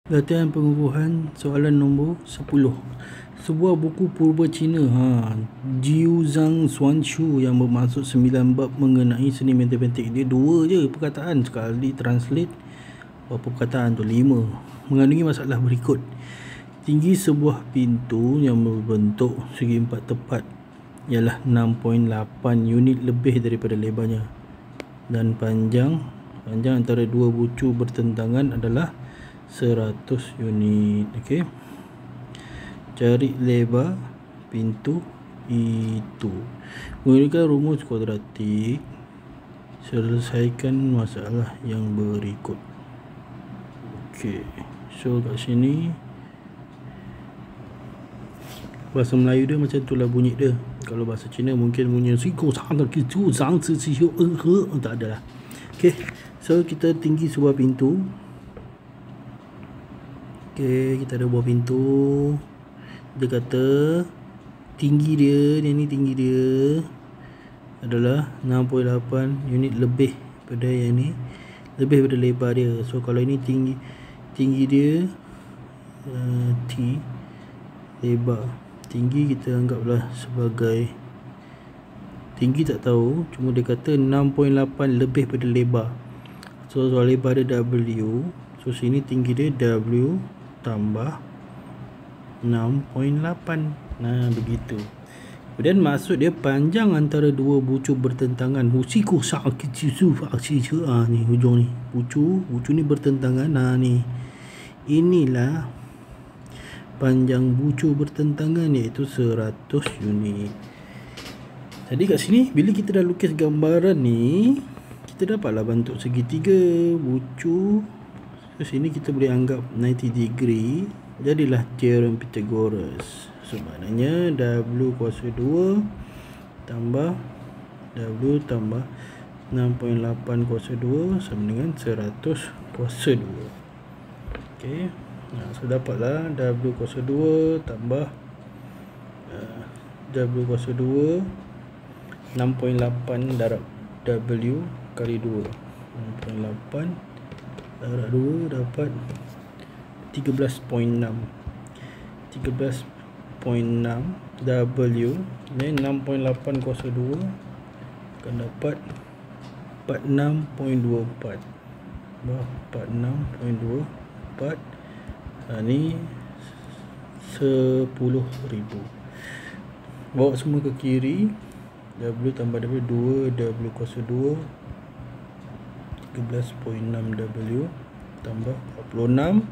Latihan pengukuhan soalan nombor 10. Sebuah buku purba Cina, Jiu Zhang Xuanshu, yang bermaksud 9 bab mengenai seni matematik. Dia 2 je perkataan, sekali translate berapa perkataan tu? 5. Mengandungi masalah berikut. Tinggi sebuah pintu yang berbentuk segi empat tepat ialah 6.8 unit lebih daripada lebarnya, dan panjang antara dua bucu bertentangan adalah 100 unit. Okey. Cari lebar pintu itu. Gunakan rumus kuadratik. Selesaikan masalah yang berikut. Okey. So kat sini bahasa Melayu dia macam itulah bunyi dia. Kalau bahasa Cina mungkin bunyi tak ada lah. Okey. So kita tinggi sebuah pintu. Okey, kita ada buah pintu. Dia kata tinggi dia adalah 68 unit lebih pada yang ni, lebih pada lebar dia. So kalau ini tinggi dia T, lebar. Tinggi kita anggaplah sebagai tinggi, tak tahu, cuma dia kata 6.8 lebih pada lebar. So soal lebar dia W. So sini tinggi dia W tambah 6.8. Nah, begitu. Kemudian maksud dia panjang antara dua bucu bertentangan. Buciku sakit ni hujung ni. Bucu ni bertentangan. Nah ni. Inilah panjang bucu bertentangan, iaitu 100 unit. Jadi kat sini bila kita dah lukis gambaran ni, kita dapatlah bentuk segitiga bucu. So sini kita boleh anggap 90 degree. Jadilah teorem Pythagoras. So maknanya W kuasa 2 tambah W tambah 6.8 kuasa 2 sama dengan 100 kuasa 2. Okey. So dapatlah W kuasa 2 tambah W kuasa 2 6.8 darab W kali 2. 6.8 darab 2 dapat 13.6 W ni 6.8 kuasa 2 akan dapat 46.24. 46.24. Ni 10,000. Bawa semua ke kiri. W tambah W 2 W kuasa 2 13.6 W tambah 46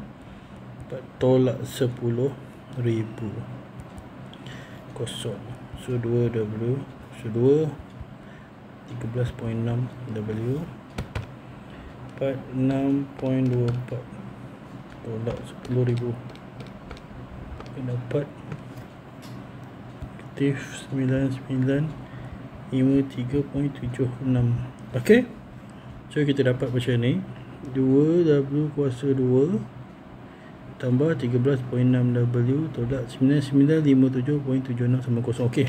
tolak 10,000 kosong. So 2 W so 2 13.6 W 46.24 tolak 10,000 dapat aktif 9953.76. Okey. So kita dapat macam ni. 2W kuasa 2 tambah 13.6 W tolak 9957.76 sama kosong. Okey.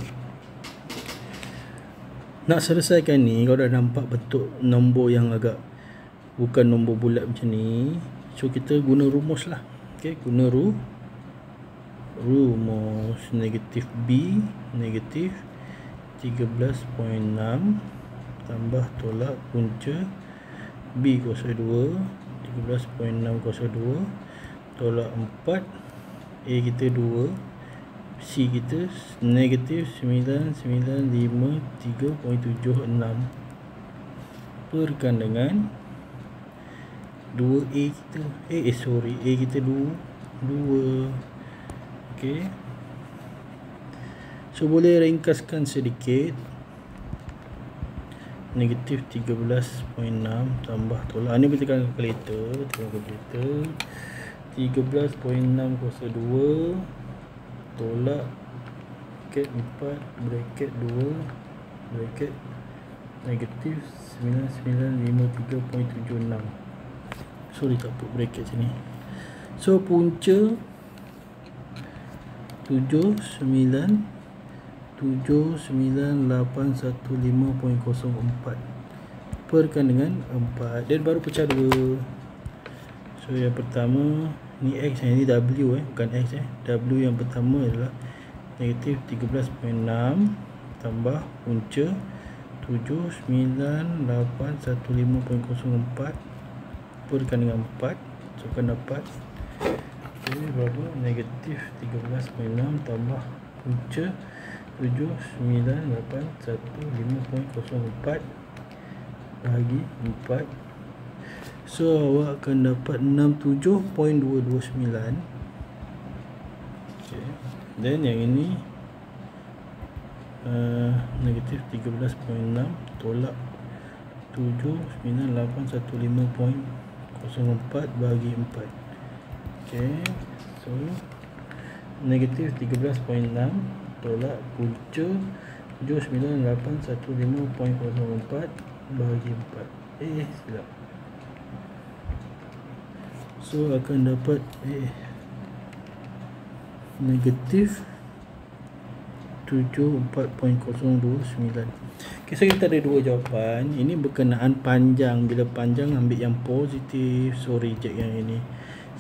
Nak selesaikan ni, kalau dah nampak bentuk nombor yang agak bukan nombor bulat macam ni, so kita guna rumus lah. Okey, guna rumus negatif B negatif 13.6 tambah tolak punca B kuasa 2 13.6 kuasa 2 tolak 4, A kita 2, C kita negatif 9953.76 perkan dengan 2A kita A kita 2. Okey. So boleh ringkaskan sedikit. Negatif 13.6 tambah tolak, ni boleh tekan kalkulator. 13.6 kuasa 2 tolak bracket 4 bracket 2 bracket negatif 9953.76. Sorry, tak put bracket sini. So punca 79815.04 perkan dengan 4, dan baru pecah 2. So So yang pertama ni X, yang ni W bukan X W yang pertama adalah negatif 13.6 tambah punca 79815.04 perkan dengan 4, so akan dapat berapa? Negatif 13.6 tambah punca 79815.04 bahagi 4. So awak akan dapat 67.229. Okay. Then yang ini negatif 13.6 tolak 79815.04 bahagi 4. Okay. So negatif 13.6 tolak punca 79815.04 bahagi 4. Silap. So akan dapat negatif 74.029. Okay, so kita ada dua jawapan. Ini berkenaan panjang. Bila panjang ambil yang positif, so reject yang ini.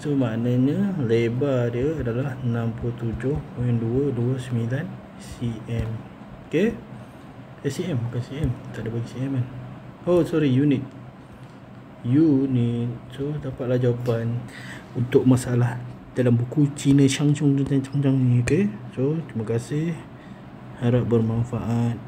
So maknanya lebar dia adalah 67.229 cm. Okay, cm bukan cm, tak ada bagi cm kan. Oh sorry, unit. So dapatlah jawapan untuk masalah dalam buku Cina Shangchong ni. Okay, so terima kasih, harap bermanfaat.